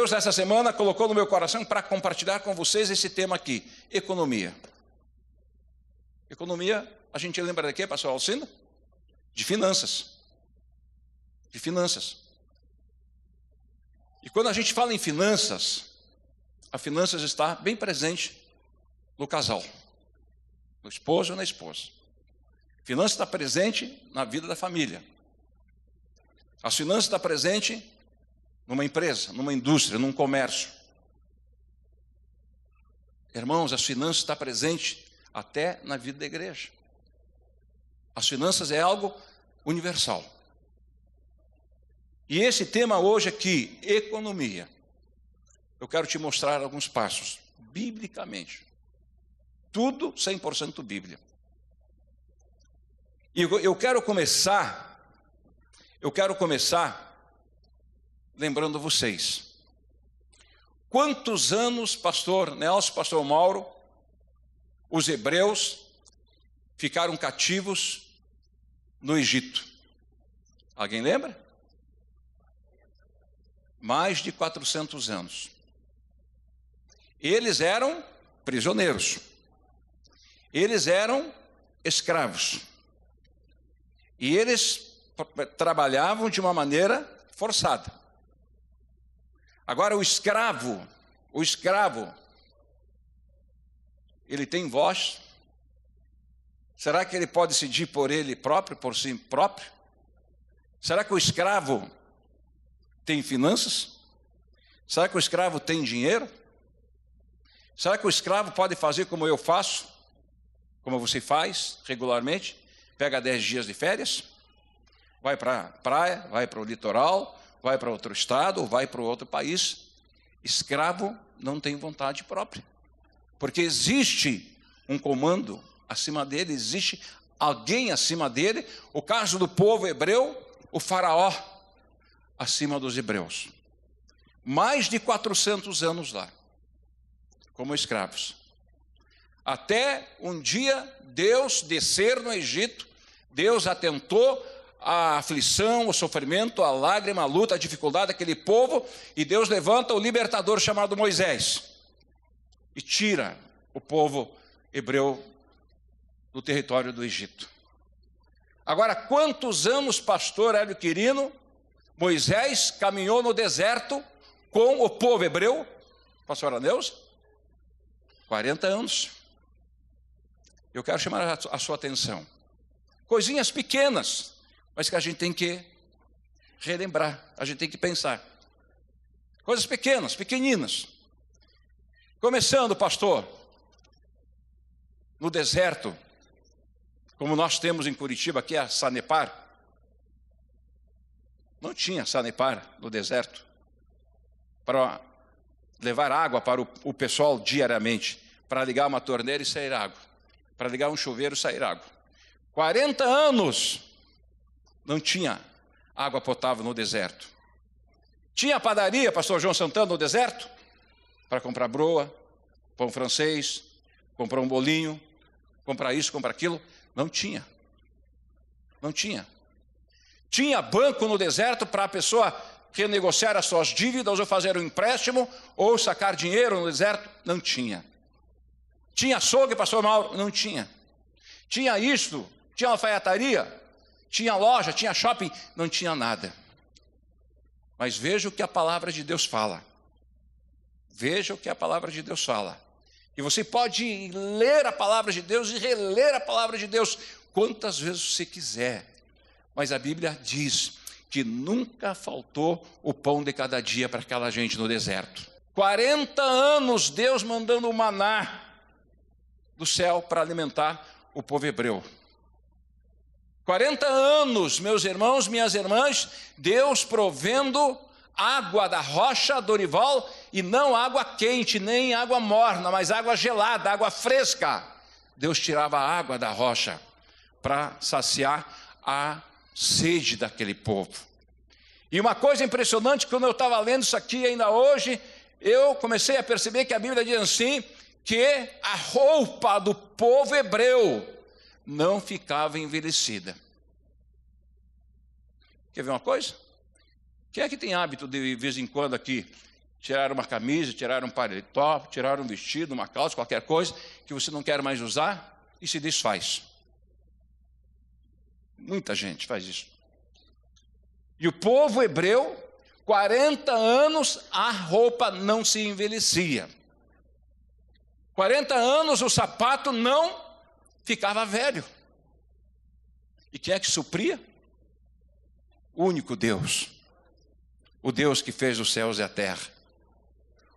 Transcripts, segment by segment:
Deus, essa semana, colocou no meu coração para compartilhar com vocês esse tema aqui, economia. Economia, a gente lembra de quê, pastor Alcino? De finanças. De finanças. E quando a gente fala em finanças, a finanças está bem presente no casal, no esposo ou na esposa. Finanças está presente na vida da família. As finanças estão presentes numa empresa, numa indústria, num comércio. Irmãos, as finanças estão presentes até na vida da igreja. As finanças é algo universal. E esse tema hoje aqui, economia, eu quero te mostrar alguns passos, biblicamente. Tudo 100% Bíblia. E eu quero começar lembrando vocês. Quantos anos, pastor Nelson, pastor Mauro, os hebreus ficaram cativos no Egito? Alguém lembra? Mais de 400 anos. Eles eram prisioneiros. Eles eram escravos. E eles trabalhavam de uma maneira forçada. Agora o escravo, ele tem voz? Será que ele pode decidir por ele próprio, por si próprio? Será que o escravo tem finanças? Será que o escravo tem dinheiro? Será que o escravo pode fazer como eu faço? Como você faz regularmente? Pega 10 dias de férias, vai para a praia, vai para o litoral, vai para outro estado, ou vai para outro país. Escravo não tem vontade própria, porque existe um comando acima dele, existe alguém acima dele. O caso do povo hebreu, o faraó acima dos hebreus. Mais de 400 anos lá, como escravos. Até um dia Deus descer no Egito, Deus atentou à aflição, o sofrimento, a lágrima, a luta, a dificuldade daquele povo, e Deus levanta o libertador chamado Moisés e tira o povo hebreu do território do Egito. Agora, quantos anos, pastor Hélio Quirino, Moisés caminhou no deserto com o povo hebreu? Pastora Neuza? 40 anos. Eu quero chamar a sua atenção. Coisinhas pequenas, mas que a gente tem que relembrar, a gente tem que pensar. Coisas pequenas, pequeninas. Começando, pastor, no deserto, como nós temos em Curitiba, aqui a Sanepar. Não tinha Sanepar no deserto para levar água para o pessoal diariamente, para ligar uma torneira e sair água, para ligar um chuveiro e sair água. 40 anos não tinha água potável no deserto. Tinha padaria, pastor João Santana, no deserto, para comprar broa, pão francês, comprar um bolinho, comprar isso, comprar aquilo. Não tinha. Não tinha. Tinha banco no deserto para a pessoa renegociar as suas dívidas, ou fazer um empréstimo, ou sacar dinheiro no deserto? Não tinha. Tinha açougue, pastor Mauro? Não tinha. Tinha isto, tinha alfaiataria, tinha loja, tinha shopping? Não tinha nada. Mas veja o que a palavra de Deus fala. Veja o que a palavra de Deus fala. E você pode ler a palavra de Deus e reler a palavra de Deus quantas vezes você quiser. Mas a Bíblia diz que nunca faltou o pão de cada dia para aquela gente no deserto. 40 anos Deus mandando o maná do céu para alimentar o povo hebreu. 40 anos, meus irmãos, minhas irmãs, Deus provendo água da rocha Dorival, e não água quente, nem água morna, mas água gelada, água fresca. Deus tirava a água da rocha para saciar a sede daquele povo. E uma coisa impressionante, quando eu estava lendo isso aqui ainda hoje, eu comecei a perceber que a Bíblia diz assim, que a roupa do povo hebreu não ficava envelhecida. Quer ver uma coisa? Quem é que tem hábito de vez em quando aqui Tiraram uma camisa, tiraram um paletó, tiraram um vestido, uma calça, qualquer coisa que você não quer mais usar e se desfaz. Muita gente faz isso. E o povo hebreu, 40 anos a roupa não se envelhecia. 40 anos o sapato não ficava velho. E quem é que supria? O único Deus. O Deus que fez os céus e a terra.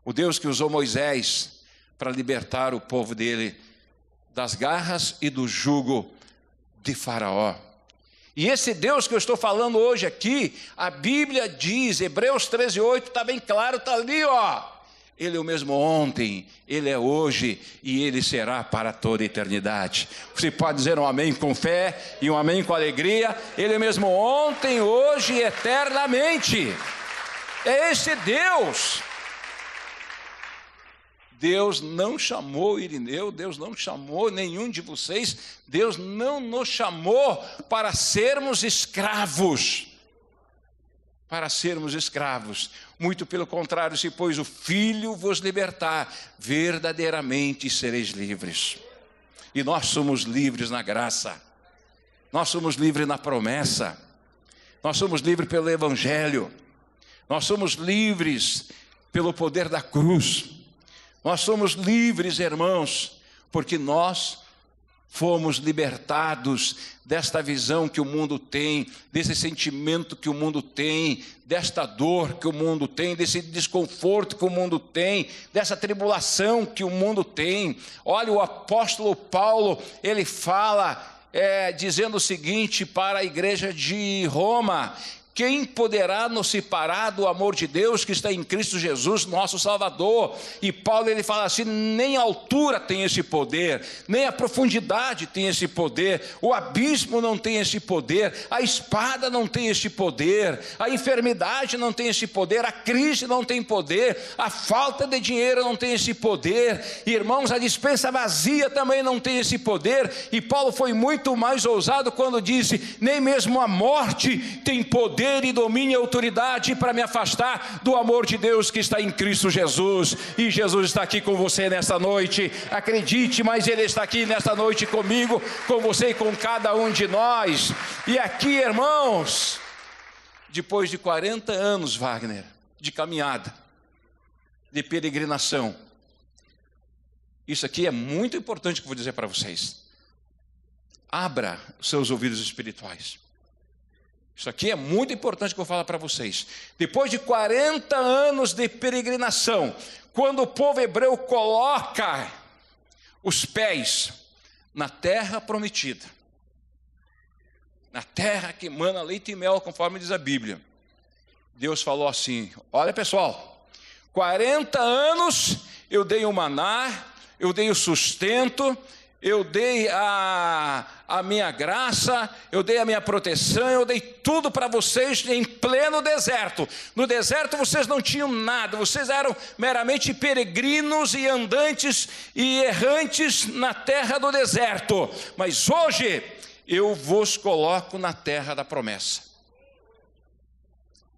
O Deus que usou Moisés para libertar o povo dele das garras e do jugo de Faraó. E esse Deus que eu estou falando hoje aqui, a Bíblia diz, Hebreus 13:8, está bem claro, está ali, ó. Ele é o mesmo ontem, Ele é hoje e Ele será para toda a eternidade. Você pode dizer um amém com fé e um amém com alegria. Ele é o mesmo ontem, hoje e eternamente. É esse Deus. Deus não chamou Irineu, Deus não chamou nenhum de vocês, Deus não nos chamou para sermos escravos. Para sermos escravos. Muito pelo contrário, se pois o Filho vos libertar, verdadeiramente sereis livres. E nós somos livres na graça. Nós somos livres na promessa. Nós somos livres pelo Evangelho. Nós somos livres pelo poder da cruz. Nós somos livres, irmãos, porque nós fomos libertados desta visão que o mundo tem, desse sentimento que o mundo tem, desta dor que o mundo tem, desse desconforto que o mundo tem, dessa tribulação que o mundo tem. Olha, o apóstolo Paulo, ele fala, dizendo o seguinte para a igreja de Roma: quem poderá nos separar do amor de Deus que está em Cristo Jesus, nosso Salvador? E Paulo, ele fala assim: nem a altura tem esse poder, nem a profundidade tem esse poder, o abismo não tem esse poder, a espada não tem esse poder, a enfermidade não tem esse poder, a crise não tem poder, a falta de dinheiro não tem esse poder, irmãos, a despensa vazia também não tem esse poder. E Paulo foi muito mais ousado quando disse: nem mesmo a morte tem poder e domínio e autoridade para me afastar do amor de Deus que está em Cristo Jesus. E Jesus está aqui com você nesta noite, acredite, mas Ele está aqui nesta noite comigo, com você e com cada um de nós. E aqui, irmãos, depois de 40 anos, Wagner, de caminhada, de peregrinação, isso aqui é muito importante que eu vou dizer para vocês. Abra os seus ouvidos espirituais. Isso aqui é muito importante que eu falo para vocês. Depois de 40 anos de peregrinação, quando o povo hebreu coloca os pés na terra prometida, na terra que mana leite e mel, conforme diz a Bíblia, Deus falou assim: olha, pessoal, 40 anos eu dei o maná, eu dei o sustento, eu dei a minha graça, eu dei a minha proteção, eu dei tudo para vocês em pleno deserto. No deserto vocês não tinham nada, vocês eram meramente peregrinos e andantes e errantes na terra do deserto. Mas hoje eu vos coloco na terra da promessa.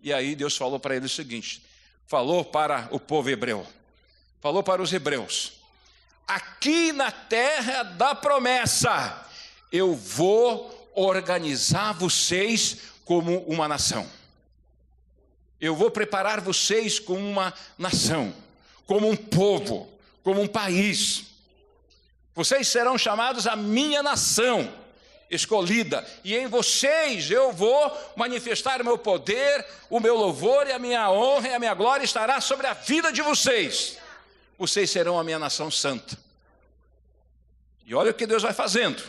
E aí Deus falou para eles o seguinte, falou para o povo hebreu, falou para os hebreus: aqui na terra da promessa, eu vou organizar vocês como uma nação. Eu vou preparar vocês como uma nação, como um povo, como um país. Vocês serão chamados a minha nação escolhida, e em vocês eu vou manifestar o meu poder, o meu louvor e a minha honra e a minha glória estará sobre a vida de vocês. Vocês serão a minha nação santa. E olha o que Deus vai fazendo.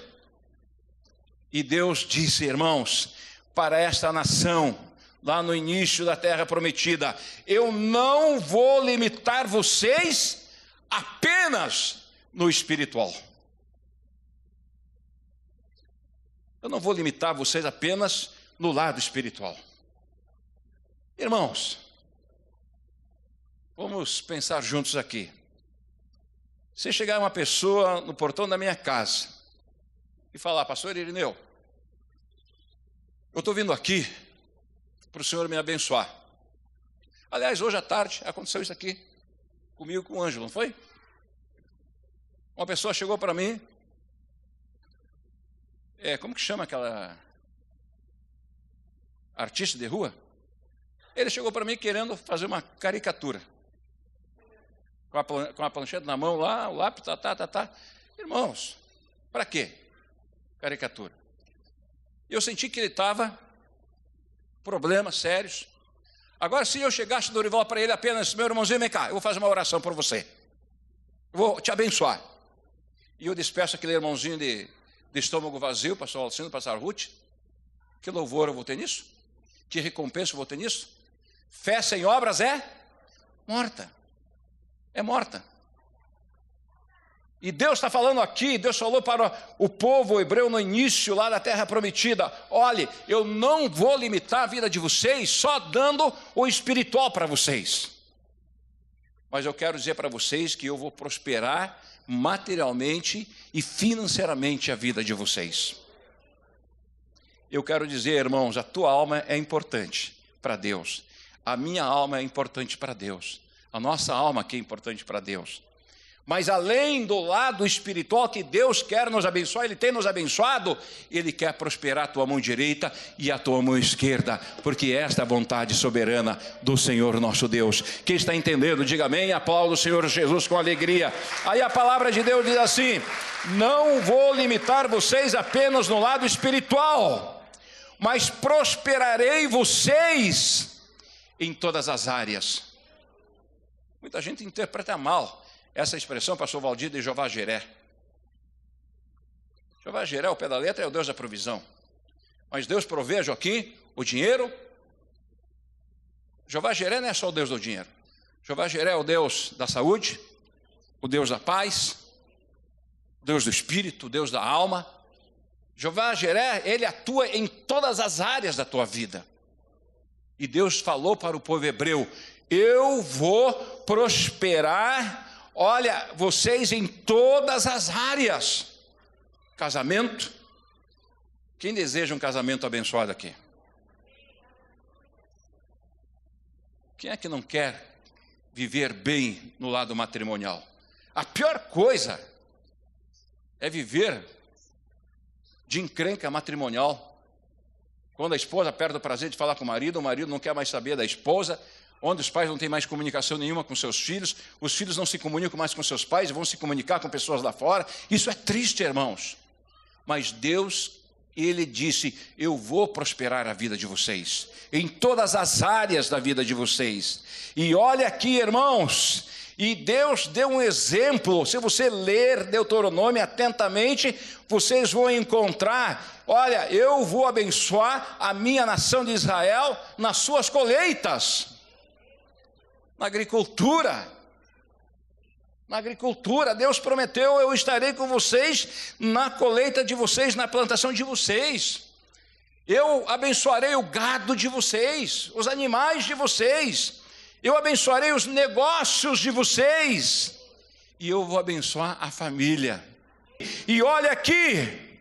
E Deus disse, irmãos, para esta nação, lá no início da terra prometida: eu não vou limitar vocês apenas no espiritual. Eu não vou limitar vocês apenas no lado espiritual. Irmãos, vamos pensar juntos aqui. Se chegar uma pessoa no portão da minha casa e falar: pastor Irineu, eu estou vindo aqui para o Senhor me abençoar. Aliás, hoje à tarde aconteceu isso aqui, comigo, com o Ângelo, não foi? Uma pessoa chegou para mim, como que chama aquela artista de rua? Ele chegou para mim querendo fazer uma caricatura, com a plancheta na mão lá, o lápis, Irmãos, para quê? Caricatura. Eu senti que ele estava problemas sérios. Agora, se eu chegasse, Dorival, para ele apenas, meu irmãozinho, vem cá, eu vou fazer uma oração por você. Eu vou te abençoar. E eu despeço aquele irmãozinho de estômago vazio, pastor Alcino, pastor Ruth. Que louvor eu vou ter nisso? Que recompensa eu vou ter nisso? Fé sem obras é morta. É morta. E Deus está falando aqui, Deus falou para o povo hebreu no início lá da terra prometida: olhe, eu não vou limitar a vida de vocês só dando o espiritual para vocês, mas eu quero dizer para vocês que eu vou prosperar materialmente e financeiramente a vida de vocês. Eu quero dizer, irmãos, a tua alma é importante para Deus, a minha alma é importante para Deus, a nossa alma aqui é importante para Deus. Mas além do lado espiritual que Deus quer nos abençoar, Ele tem nos abençoado, Ele quer prosperar a tua mão direita e a tua mão esquerda, porque esta é a vontade soberana do Senhor nosso Deus. Quem está entendendo, diga amém, aplauda o Senhor Jesus com alegria. Aí a palavra de Deus diz assim: não vou limitar vocês apenas no lado espiritual, mas prosperarei vocês em todas as áreas. Muita gente interpreta mal essa expressão, pastor Valdir, de Jeová Jiré. Jeová Jiré, ao pé da letra, é o Deus da provisão. Mas Deus provê, Joaquim, o dinheiro. Jeová Jiré não é só o Deus do dinheiro. Jeová Jiré é o Deus da saúde, o Deus da paz, o Deus do espírito, o Deus da alma. Jeová Jiré, Ele atua em todas as áreas da tua vida. E Deus falou para o povo hebreu: eu vou prosperar, olha, vocês em todas as áreas. Casamento. Quem deseja um casamento abençoado aqui? Quem é que não quer viver bem no lado matrimonial? A pior coisa é viver de encrenca matrimonial. Quando a esposa perde o prazer de falar com o marido não quer mais saber da esposa, onde os pais não têm mais comunicação nenhuma com seus filhos, os filhos não se comunicam mais com seus pais, vão se comunicar com pessoas lá fora. Isso é triste, irmãos. Mas Deus, Ele disse: eu vou prosperar a vida de vocês, em todas as áreas da vida de vocês. E olha aqui, irmãos, e Deus deu um exemplo. Se você ler Deuteronômio atentamente, vocês vão encontrar: olha, eu vou abençoar a minha nação de Israel nas suas colheitas. Na agricultura, Deus prometeu: eu estarei com vocês na colheita de vocês, na plantação de vocês. Eu abençoarei o gado de vocês, os animais de vocês. Eu abençoarei os negócios de vocês. E eu vou abençoar a família. E olha aqui,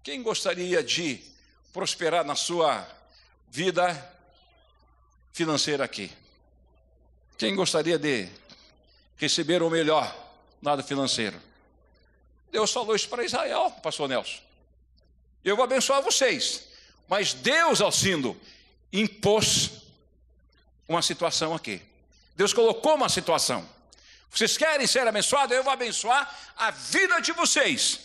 quem gostaria de prosperar na sua vida financeira aqui? Quem gostaria de receber o melhor no lado financeiro? Deus falou isso para Israel, pastor Nelson: eu vou abençoar vocês. Mas Deus, Alcindo, impôs uma situação aqui. Deus colocou uma situação: vocês querem ser abençoados? Eu vou abençoar a vida de vocês.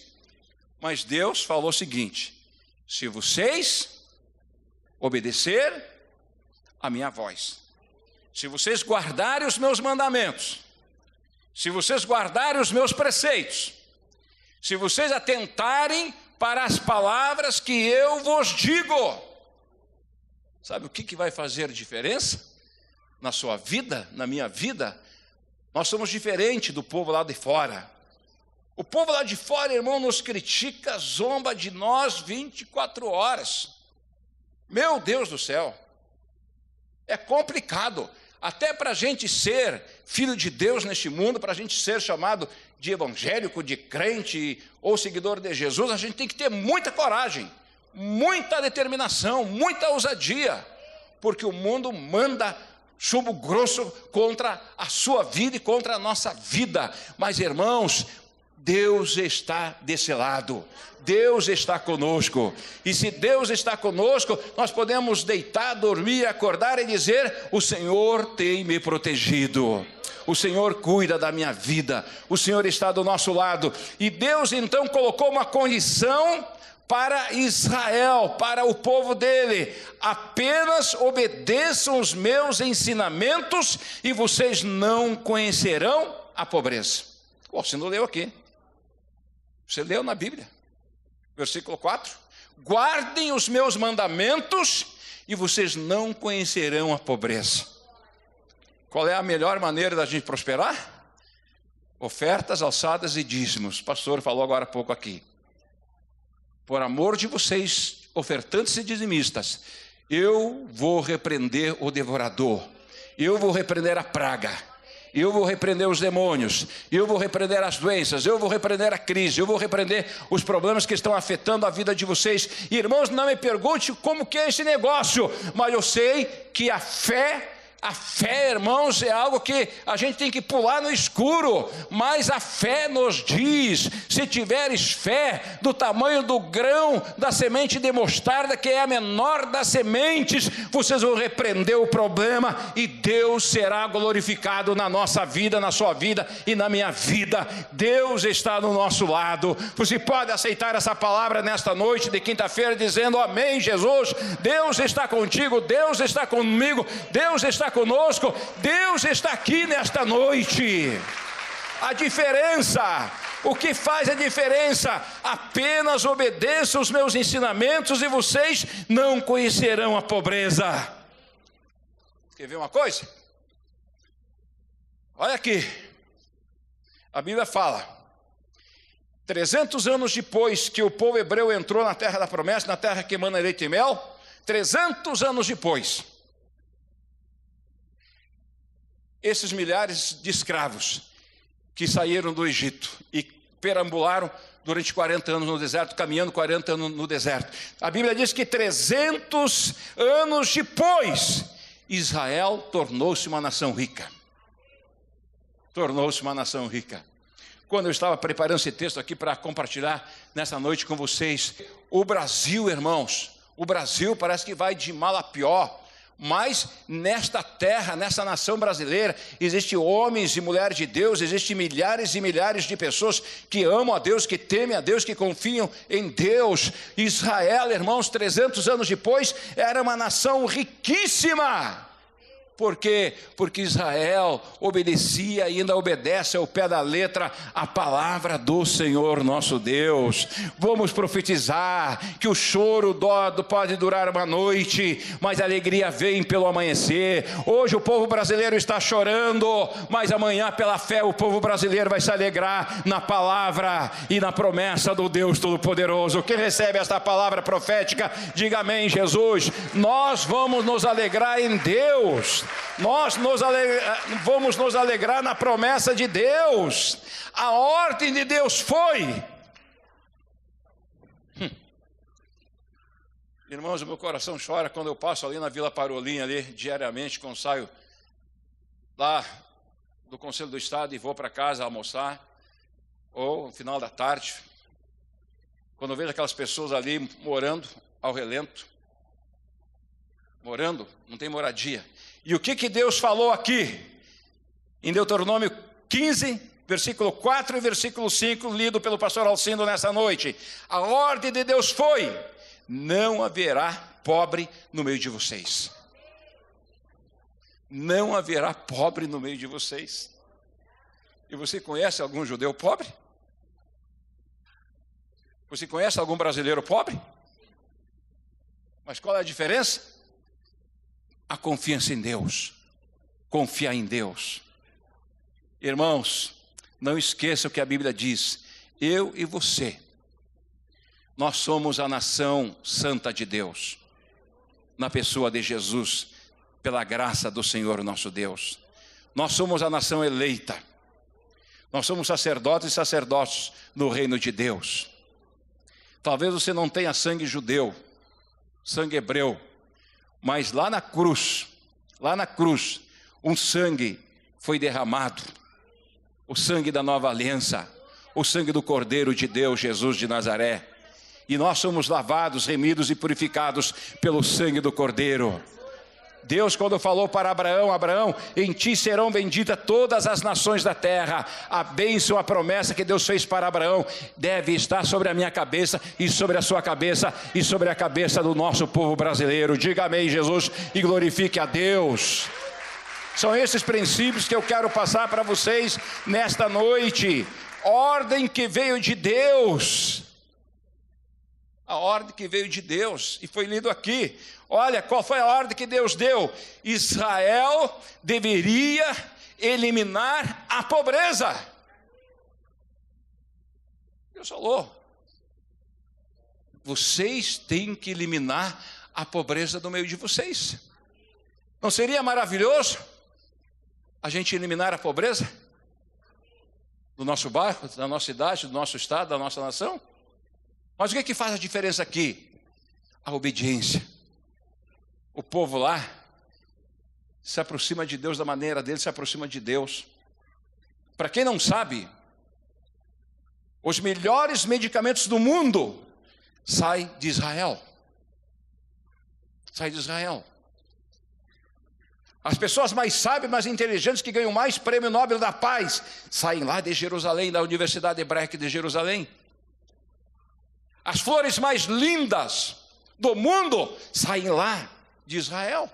Mas Deus falou o seguinte: se vocês obedecer a minha voz, se vocês guardarem os meus mandamentos, se vocês guardarem os meus preceitos, se vocês atentarem para as palavras que eu vos digo, sabe o que vai fazer diferença na sua vida, na minha vida? Nós somos diferentes do povo lá de fora. O povo lá de fora, irmão, nos critica, zomba de nós 24 horas. Meu Deus do céu, é complicado. Até para a gente ser filho de Deus neste mundo, para a gente ser chamado de evangélico, de crente ou seguidor de Jesus, a gente tem que ter muita coragem, muita determinação, muita ousadia. porque o mundo manda chumbo grosso contra a sua vida e contra a nossa vida. Mas, irmãos, Deus está desse lado, Deus está conosco, e se Deus está conosco, nós podemos deitar, dormir, acordar e dizer: o Senhor tem me protegido, o Senhor cuida da minha vida, o Senhor está do nosso lado. E Deus então colocou uma condição para Israel, para o povo dele: apenas obedeçam os meus ensinamentos e vocês não conhecerão a pobreza. Você não leu aqui, você leu na Bíblia, versículo 4: guardem os meus mandamentos e vocês não conhecerão a pobreza. Qual é a melhor maneira da gente prosperar? Ofertas, alçadas e dízimos. O pastor falou agora há pouco aqui. Por amor de vocês, ofertantes e dizimistas, eu vou repreender o devorador, eu vou repreender a praga, eu vou repreender os demônios, eu vou repreender as doenças, eu vou repreender a crise, eu vou repreender os problemas que estão afetando a vida de vocês. Irmãos, não me pergunte como que é esse negócio, mas eu sei que a fé, irmãos, é algo que a gente tem que pular no escuro, mas a fé nos diz: se tiveres fé do tamanho do grão da semente de mostarda, que é a menor das sementes, vocês vão repreender o problema e Deus será glorificado na nossa vida, na sua vida e na minha vida. Deus está do nosso lado. Você pode aceitar essa palavra nesta noite de quinta-feira dizendo: amém, Jesus, Deus está contigo, Deus está comigo, Deus está conosco, Deus está aqui nesta noite. A diferença, o que faz a diferença? Apenas obedeçam os meus ensinamentos e vocês não conhecerão a pobreza. Quer ver uma coisa? Olha aqui, a Bíblia fala: 300 anos depois que o povo hebreu entrou na terra da promessa, na terra que emana leite e mel, 300 anos depois, esses milhares de escravos que saíram do Egito e perambularam durante 40 anos no deserto, caminhando 40 anos no deserto. A Bíblia diz que 300 anos depois, Israel tornou-se uma nação rica. Tornou-se uma nação rica. Quando eu estava preparando esse texto aqui para compartilhar nessa noite com vocês, o Brasil, irmãos, o Brasil parece que vai de mal a pior. Mas nesta terra, nessa nação brasileira, existem homens e mulheres de Deus, existem milhares e milhares de pessoas que amam a Deus, que temem a Deus, que confiam em Deus. Israel, irmãos, 300 anos depois, era uma nação riquíssima. Por quê? Porque Israel obedecia e ainda obedece ao pé da letra a palavra do Senhor nosso Deus. Vamos profetizar que o choro pode durar uma noite, mas a alegria vem pelo amanhecer. Hoje o povo brasileiro está chorando, mas amanhã pela fé o povo brasileiro vai se alegrar na palavra e na promessa do Deus Todo-Poderoso. Quem recebe esta palavra profética, diga amém, Jesus. Nós vamos nos alegrar em Deus. Nós vamos nos alegrar na promessa de Deus. A ordem de Deus foi. Irmãos, o meu coração chora quando eu passo ali na Vila Parolim, ali diariamente, quando saio lá do Conselho do Estado e vou para casa almoçar, ou no final da tarde, quando eu vejo aquelas pessoas ali morando ao relento, morando, não tem moradia. E o que Deus falou aqui? Em Deuteronômio 15, versículo 4 e versículo 5, lido pelo pastor Alcindo nessa noite. A ordem de Deus foi: não haverá pobre no meio de vocês. Não haverá pobre no meio de vocês. E você conhece algum judeu pobre? Você conhece algum brasileiro pobre? Mas qual é a diferença? A confiança em Deus, confiar em Deus. Irmãos, não esqueça o que a Bíblia diz: eu e você, nós somos a nação santa de Deus, na pessoa de Jesus, pela graça do Senhor nosso Deus. Nós somos a nação eleita, nós somos sacerdotes e sacerdotes no reino de Deus. Talvez você não tenha sangue judeu, sangue hebreu, Mas lá na cruz, um sangue foi derramado, o sangue da nova aliança, o sangue do Cordeiro de Deus, Jesus de Nazaré. E nós somos lavados, remidos e purificados pelo sangue do Cordeiro. Deus, quando falou para Abraão: Abraão, em ti serão benditas todas as nações da terra. A bênção, a promessa que Deus fez para Abraão deve estar sobre a minha cabeça e sobre a sua cabeça e sobre a cabeça do nosso povo brasileiro. Diga amém, Jesus, e glorifique a Deus. São esses princípios que eu quero passar para vocês nesta noite. Ordem que veio de Deus. A ordem que veio de Deus, e foi lido aqui. Olha, qual foi a ordem que Deus deu? Israel deveria eliminar a pobreza. Deus falou: vocês têm que eliminar a pobreza do meio de vocês. Não seria maravilhoso a gente eliminar a pobreza do nosso bairro, da nossa cidade, do nosso estado, da nossa nação? Mas o que faz a diferença aqui? A obediência. O povo lá se aproxima de Deus da maneira dele, se aproxima de Deus. Para quem não sabe, os melhores medicamentos do mundo saem de Israel. Sai de Israel. As pessoas mais sábias, mais inteligentes, que ganham mais prêmio Nobel da Paz, saem lá de Jerusalém, da Universidade Hebraica de Jerusalém. As flores mais lindas do mundo saem lá de Israel.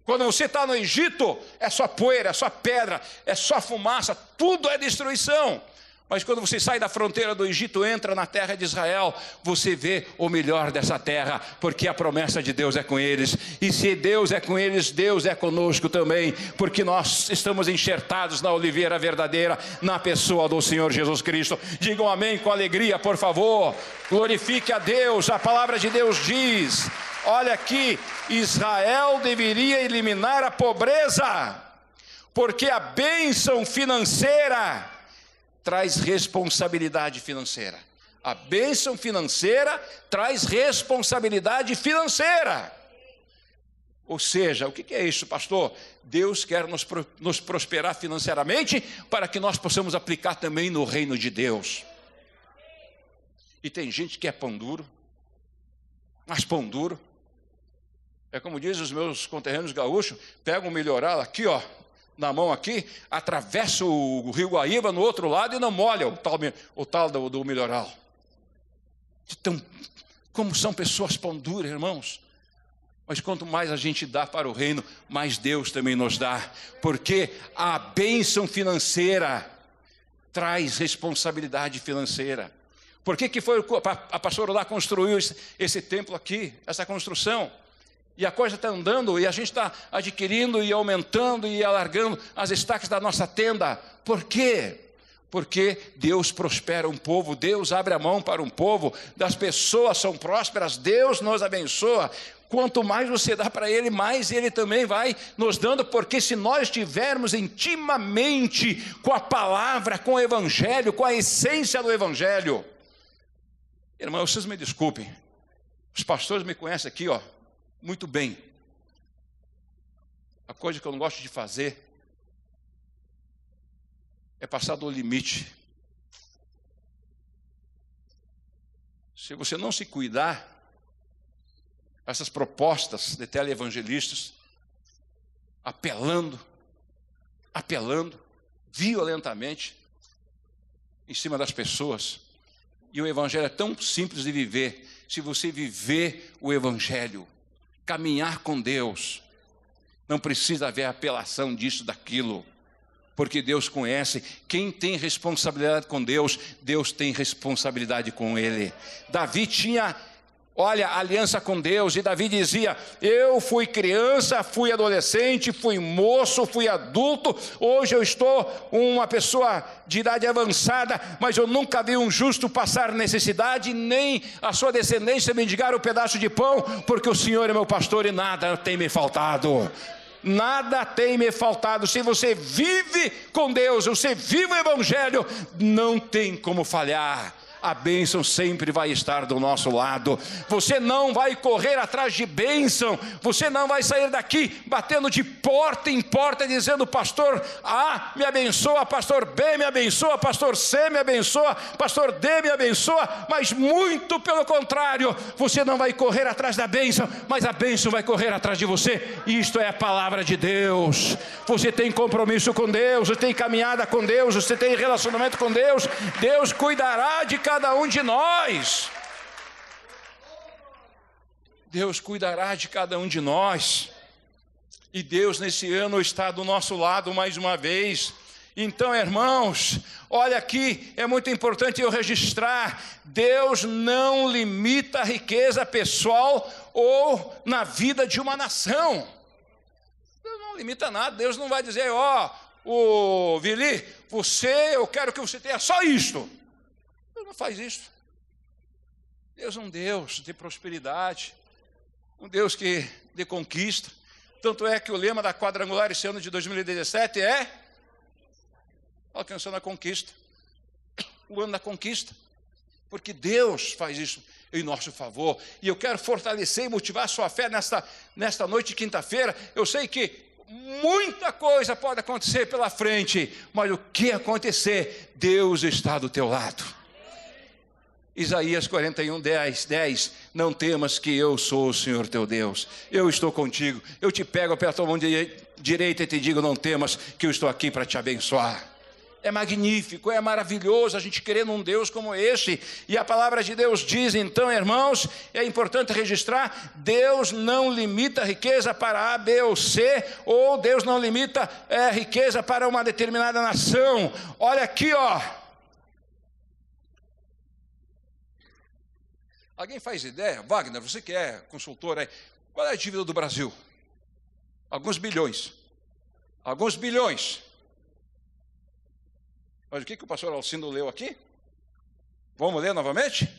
Quando você está no Egito, é só poeira, é só pedra, é só fumaça, tudo é destruição. Mas quando você sai da fronteira do Egito, entra na terra de Israel, você vê o melhor dessa terra, porque a promessa de Deus é com eles. E se Deus é com eles, Deus é conosco também, porque nós estamos enxertados na oliveira verdadeira, na pessoa do Senhor Jesus Cristo. Digam amém com alegria, por favor. Glorifique a Deus. A palavra de Deus diz, olha aqui, Israel deveria eliminar a pobreza, porque a bênção financeira traz responsabilidade financeira. A bênção financeira traz responsabilidade financeira. Ou seja, o que é isso, pastor? Deus quer nos prosperar financeiramente para que nós possamos aplicar também no reino de Deus. E tem gente que é pão duro, mas pão duro é como dizem os meus conterrâneos gaúchos: pega um melhoral aqui, ó, na mão aqui, atravessa o rio Guaíba no outro lado e não molha o tal do melhoral. Então, como são pessoas pão duras, irmãos. Mas quanto mais a gente dá para o reino, mais Deus também nos dá. Porque a bênção financeira traz responsabilidade financeira. Por que foi a pastora lá construiu esse templo aqui, essa construção? E a coisa está andando, e a gente está adquirindo e aumentando e alargando as estacas da nossa tenda. Por quê? Porque Deus prospera um povo, Deus abre a mão para um povo, das pessoas são prósperas, Deus nos abençoa. Quanto mais você dá para Ele, mais Ele também vai nos dando, porque se nós estivermos intimamente com a palavra, com o Evangelho, com a essência do Evangelho. Irmãos, vocês me desculpem, os pastores me conhecem aqui, ó, muito bem. A coisa que eu não gosto de fazer é passar do limite. Se você não se cuidar, essas propostas de teleevangelistas apelando violentamente em cima das pessoas. E o evangelho é tão simples de viver. Se você viver o evangelho, caminhar com Deus, não precisa haver apelação disso, daquilo, porque Deus conhece. Quem tem responsabilidade com Deus, Deus tem responsabilidade com ele. Davi tinha, aliança com Deus, e Davi dizia: eu fui criança, fui adolescente, fui moço, fui adulto, hoje eu estou uma pessoa de idade avançada, mas eu nunca vi um justo passar necessidade, nem a sua descendência mendigar um pedaço de pão, porque o Senhor é meu pastor e nada tem me faltado. Nada tem me faltado. Se você vive com Deus, você vive o Evangelho, não tem como falhar. a bênção sempre vai estar do nosso lado. Você não vai correr atrás de bênção, você não vai sair daqui batendo de porta em porta dizendo: pastor A me abençoa, pastor B me abençoa, pastor C me abençoa, pastor D me abençoa, mas muito pelo contrário, você não vai correr atrás da bênção, mas a bênção vai correr atrás de você. Isto é a palavra de Deus. Você tem compromisso com Deus, você tem caminhada com Deus, você tem relacionamento com Deus. Deus cuidará de cada um de nós. Deus cuidará de cada um de nós. E Deus nesse ano está do nosso lado mais uma vez. Então, irmãos, olha aqui, é muito importante eu registrar: Deus não limita a riqueza pessoal ou na vida de uma nação. Deus não limita nada. Deus não vai dizer: o Vili, eu quero que você tenha só isto. Deus não faz isso. Deus é um Deus de prosperidade, um Deus de conquista. Tanto é que o lema da Quadrangular esse ano de 2017 é alcançando a conquista. O ano da conquista. Porque Deus faz isso em nosso favor. E eu quero fortalecer e motivar a sua fé nesta noite de quinta-feira. Eu sei que muita coisa pode acontecer pela frente, mas o que acontecer, Deus está do teu lado. Isaías 41, 10. Não temas, que eu sou o Senhor teu Deus. Eu estou contigo. Eu te pego pela tua mão direita e te digo: não temas, que eu estou aqui para te abençoar. É magnífico, é maravilhoso a gente crer num Deus como este. E a palavra de Deus diz, então, irmãos, é importante registrar: Deus não limita a riqueza para A, B ou C, ou Deus não limita a riqueza para uma determinada nação. Olha aqui, Alguém faz ideia? Wagner, você que é consultor aí, qual é a dívida do Brasil? Alguns bilhões. Mas o que o pastor Alcindo leu aqui? Vamos ler novamente?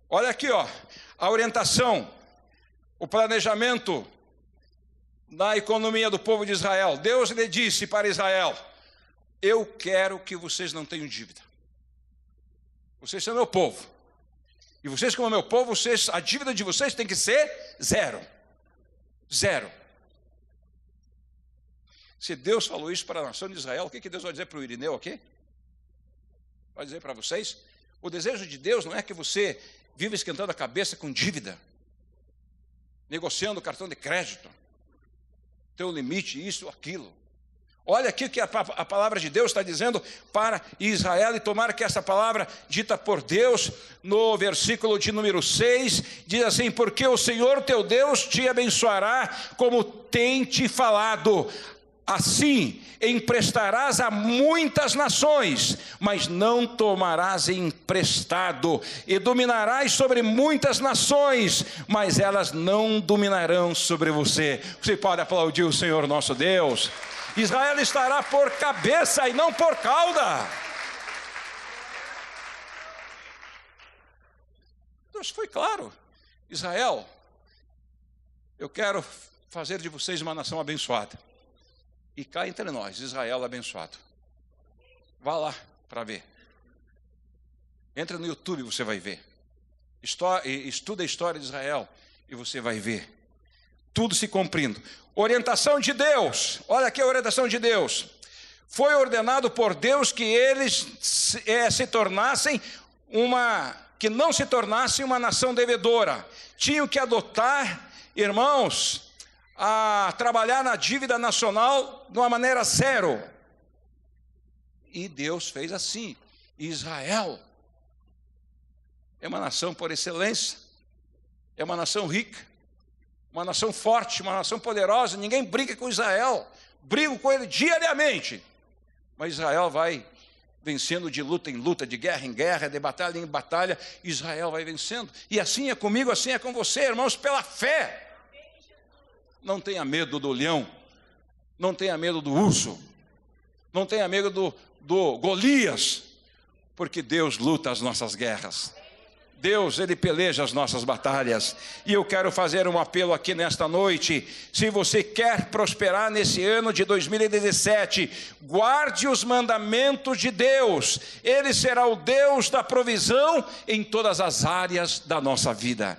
Olha aqui, a orientação, o planejamento na economia do povo de Israel. Deus lhe disse para Israel: eu quero que vocês não tenham dívida. Vocês são meu povo. E vocês, como meu povo, a dívida de vocês tem que ser zero. Se Deus falou isso para a nação de Israel, o que Deus vai dizer para o Irineu aqui? Vai dizer para vocês: o desejo de Deus não é que você viva esquentando a cabeça com dívida, negociando cartão de crédito, teu limite, isso, aquilo. Olha aqui o que a palavra de Deus está dizendo para Israel, e tomara que essa palavra dita por Deus, no versículo de número 6, diz assim: porque o Senhor teu Deus te abençoará como tem te falado. Assim emprestarás a muitas nações, mas não tomarás emprestado, e dominarás sobre muitas nações, mas elas não dominarão sobre você. Você pode aplaudir o Senhor nosso Deus. Israel estará por cabeça e não por cauda. Deus foi claro: Israel, eu quero fazer de vocês uma nação abençoada. E cá entre nós, Israel abençoado. Vá lá para ver. Entra no YouTube, você vai ver. Estuda a história de Israel e você vai ver. Tudo se cumprindo. Orientação de Deus. Olha aqui a orientação de Deus. Foi ordenado por Deus que eles que não se tornassem uma nação devedora. Tinham que adotar, irmãos, a trabalhar na dívida nacional de uma maneira zero. E Deus fez assim. Israel é uma nação por excelência, é uma nação rica, uma nação forte, uma nação poderosa. Ninguém briga com Israel, brigo com ele diariamente, mas Israel vai vencendo de luta em luta, de guerra em guerra, de batalha em batalha. Israel vai vencendo, e assim é comigo, assim é com você, irmãos, pela fé. Não tenha medo do leão, não tenha medo do urso, não tenha medo do Golias, porque Deus luta as nossas guerras. Deus, Ele peleja as nossas batalhas. E eu quero fazer um apelo aqui nesta noite. Se você quer prosperar nesse ano de 2017, guarde os mandamentos de Deus. Ele será o Deus da provisão em todas as áreas da nossa vida.